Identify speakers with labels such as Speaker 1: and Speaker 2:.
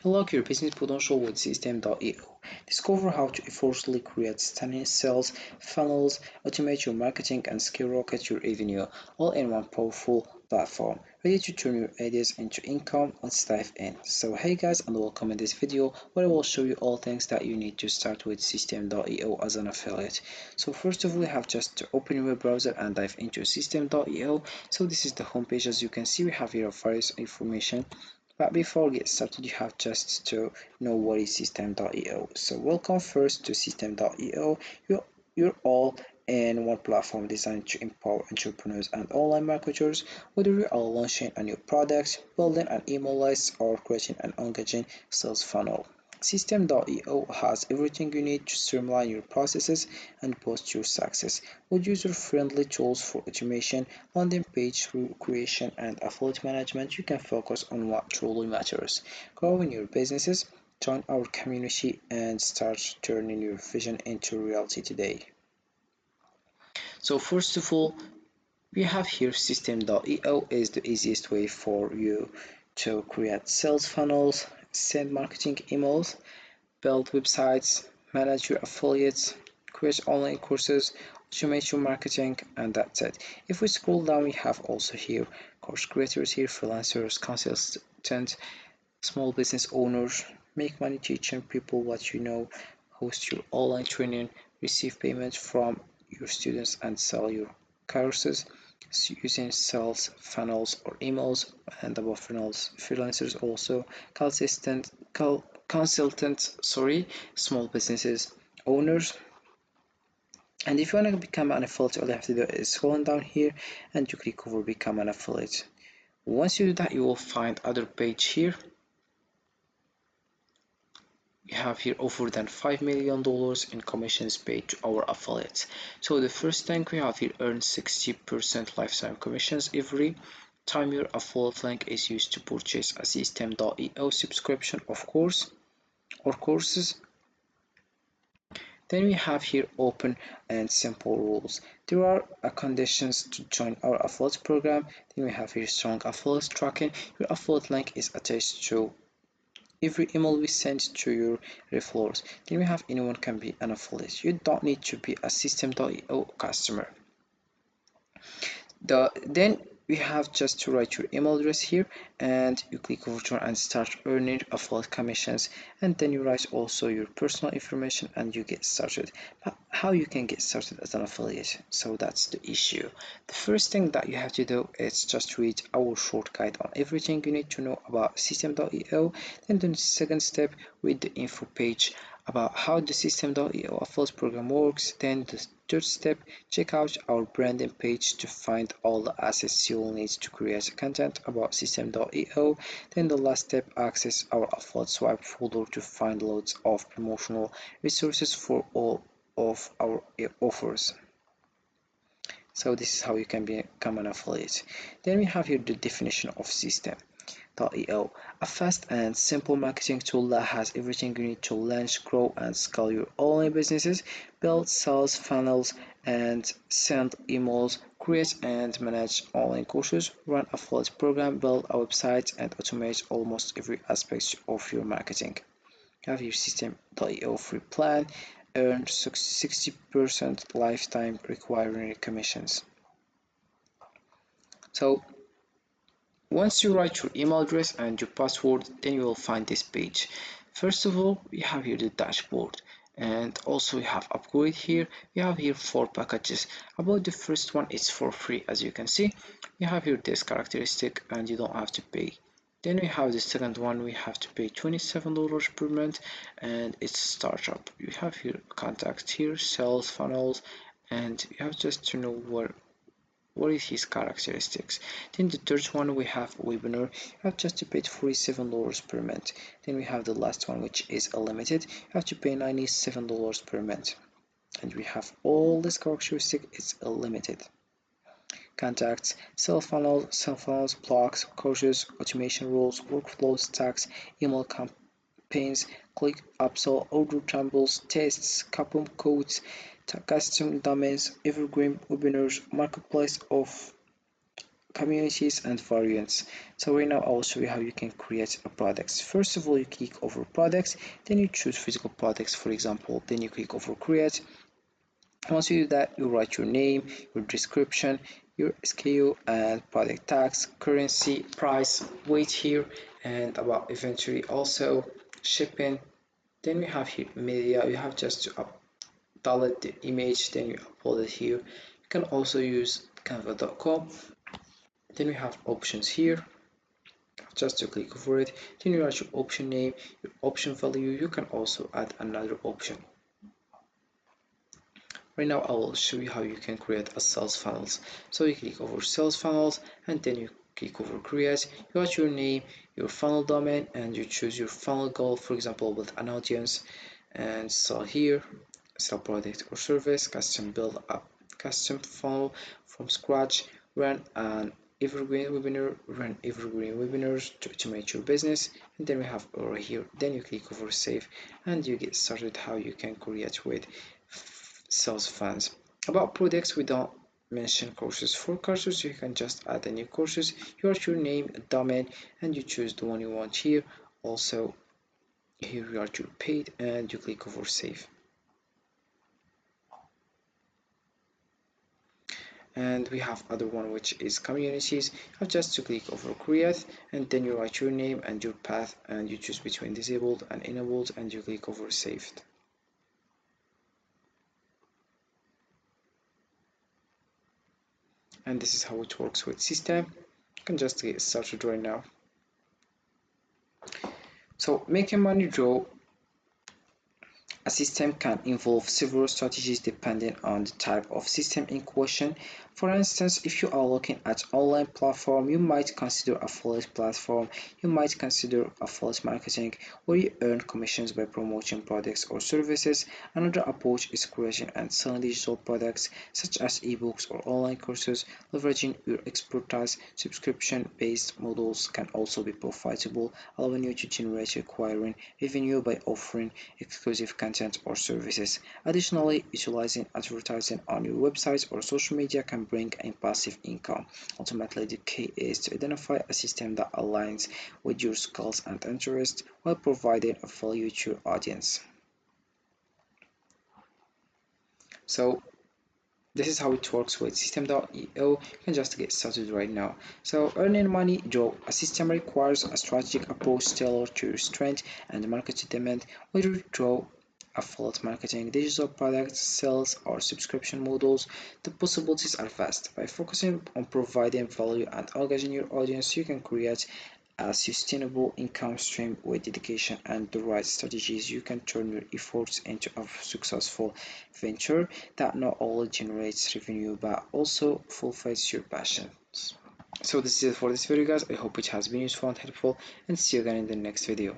Speaker 1: Unlock your business potential with System.io. Discover how to effortlessly create stunning sales funnels, automate your marketing, and skyrocket your revenue, all in one powerful platform. Ready to turn your ideas into income? Let's dive in. So hey guys, and welcome in this video where I will show you all things that you need to start with System.io as an affiliate. So first of all, you have just to open your web browser and dive into System.io. So this is the homepage. As you can see, we have here various information, but before we get started, you have just to know what is System.io. So welcome first to System.io. You're all in one platform designed to empower entrepreneurs and online marketers, whether you are launching a new product, building an email list, or creating an engaging sales funnel. System.io has everything you need to streamline your processes and boost your success. With user-friendly tools for automation, landing page creation, and affiliate management, you can focus on what truly matters: growing your businesses. Join our community and start turning your vision into reality today. So first of all, we have here System.io is the easiest way for you to create sales funnels, send marketing emails, build websites, manage your affiliates, create online courses, automate your marketing, and that's it. If we scroll down, we have also here course creators here, freelancers, consultants, small business owners, make money teaching people what you know, host your online training, receive payment from your students, and sell your courses using sales funnels or emails and above funnels. Freelancers also consultants, small businesses owners. And if you want to become an affiliate, all you have to do is scroll down here and you click over become an affiliate. Once you do that, you will find other page here. We have here over than $5 million in commissions paid to our affiliates. So the first thing we have here, earn 60% lifetime commissions every time your affiliate link is used to purchase a System.io subscription of course or courses. Then we have here open and simple rules. There are conditions to join our affiliate program. Then we have here strong affiliate tracking. Your affiliate link is attached to every email we send to your referrals. Then we have anyone can be an affiliate. You don't need to be a System.io customer. Then we have just to write your email address here and you click over join and start earning affiliate commissions, and then you write also your personal information and you get started. But how you can get started as an affiliate? So that's the issue. The first thing that you have to do is just read our short guide on everything you need to know about System.io. Then the second step, read the info page about how the System.io affiliate program works. Then the third step, check out our branding page to find all the assets you will need to create content about System.io. Then the last step, access our affiliate swipe folder to find loads of promotional resources for all of our offers. So this is how you can become an affiliate. Then we have here the definition of System.io, a fast and simple marketing tool that has everything you need to launch, grow, and scale your online businesses, build sales funnels, and send emails, create and manage online courses, run affiliate program, build a website, and automate almost every aspect of your marketing. You have your System.io free plan, earn 60% lifetime requiring commissions. So once you write your email address and your password, then you will find this page. First of all, we have here the dashboard, and also we have upgrade here. We have here 4 packages. About the first one, it's for free. As you can see, we have here this characteristic and you don't have to pay. Then we have the second one, we have to pay $27 per month, and it's startup. You have here contacts here, sales funnels, and you have just to know what is his characteristics. Then the third one, we have webinar. You have just to pay $47 per month. Then we have the last one, which is unlimited. You have to pay $97 per month, and we have all this characteristic. It's unlimited. Contacts, sales funnels, blogs, courses, automation rules, workflows, tags, email campaigns, click upsell, order tumbles, tests, coupon codes, custom domains, evergreen webinars, marketplace of communities and variants. So right now I will show you how you can create a products. First of all, you click over products, then you choose physical products, for example, then you click over create. Once you do that, you write your name, your description, your SKU and product tags, currency, price, weight here, and about inventory, also shipping. Then we have here media. You have just to download the image, then you upload it here. You can also use canva.com. Then we have options here, just to click over it. Then you write your option name, your option value. You can also add another option. Right now I will show you how you can create a sales funnels. So you click over sales funnels and then you click over create. You write your name, your funnel domain, and you choose your funnel goal, for example with an audience, and sell here, sell product or service, custom build a custom funnel from scratch, run an evergreen webinar, run evergreen webinars to automate your business. And then we have over here, then you click over save and you get started how you can create with sales funds. About products, we don't mention courses. For courses, you can just add a new courses. You write your name, domain, and you choose the one you want here. Also, here you write your paid and you click over save. And we have other one which is communities. You have just to click over create and then you write your name and your path and you choose between disabled and enabled and you click over saved. And this is how it works with system. You can just get started right now. So making money draw a system can involve several strategies depending on the type of system in question. For instance, if you are looking at online platform, you might consider affiliate platform, you might consider affiliate marketing, where you earn commissions by promoting products or services. Another approach is creating and selling digital products such as ebooks or online courses. Leveraging your expertise, subscription-based models can also be profitable, allowing you to generate recurring revenue by offering exclusive content or services. Additionally, utilizing advertising on your website or social media can bring in passive income. Ultimately, the key is to identify a system that aligns with your skills and interests while providing a value to your audience. So this is how it works with system.io. You can just get started right now. So earning money draw a system requires a strategic approach tailored to your strength and market demand. Whether you draw affiliate marketing, digital products, sales, or subscription models, the possibilities are vast. By focusing on providing value and engaging your audience, you can create a sustainable income stream. With dedication and the right strategies, you can turn your efforts into a successful venture that not only generates revenue but also fulfills your passions. So this is it for this video, guys. I hope it has been useful and helpful, and see you again in the next video.